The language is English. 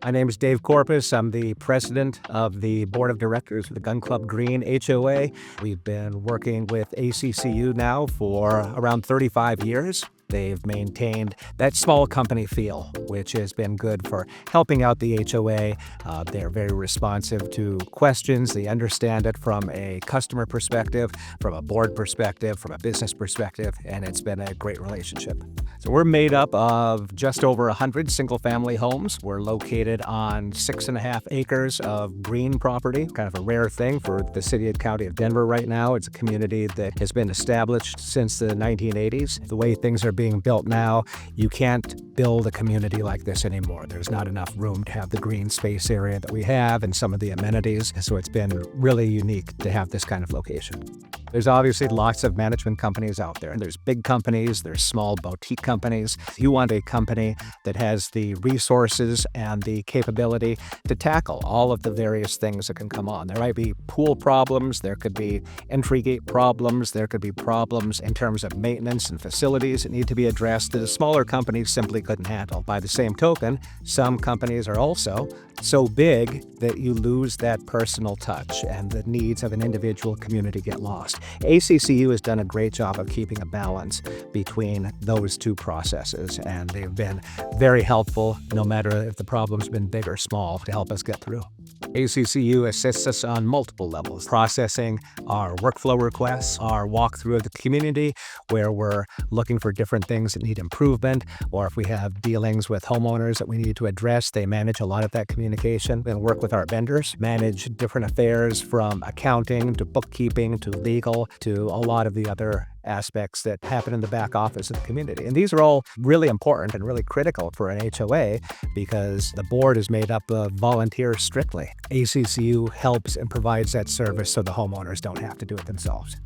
My name is Dave Corpus. I'm the president of the board of directors of the Gun Club Green HOA. We've been working with ACCU now for around 35 years. They've maintained that small company feel, which has been good for helping out the HOA. They're very responsive to questions. They understand it from a customer perspective, from a board perspective, from a business perspective, and it's been a great relationship. So we're made up of just over 100 single-family homes. We're located on 6.5 acres of green property, kind of a rare thing for the city and county of Denver right now. It's a community that has been established since the 1980s. The way things are being built now, you can't build a community like this anymore. There's not enough room to have the green space area that we have and some of the amenities. So it's been really unique to have this kind of location. There's obviously lots of management companies out there. There's big companies, there's small boutique companies. You want a company that has the resources and the capability to tackle all of the various things that can come on. There might be pool problems, there could be entry gate problems, there could be problems in terms of maintenance and facilities that need to be addressed that a smaller company simply couldn't handle. By the same token, some companies are also so big that you lose that personal touch and the needs of an individual community get lost. ACCU has done a great job of keeping a balance between those two processes, and they've been very helpful no matter if the problem's been big or small to help us get through. ACCU assists us on multiple levels, processing our workflow requests, our walkthrough of the community where we're looking for different things that need improvement, or if we have dealings with homeowners that we need to address, they manage a lot of that communication and work with our vendors, manage different affairs from accounting to bookkeeping to legal to a lot of the other aspects that happen in the back office of the community. And these are all really important and really critical for an HOA because the board is made up of volunteers strictly. ACCU helps and provides that service so the homeowners don't have to do it themselves.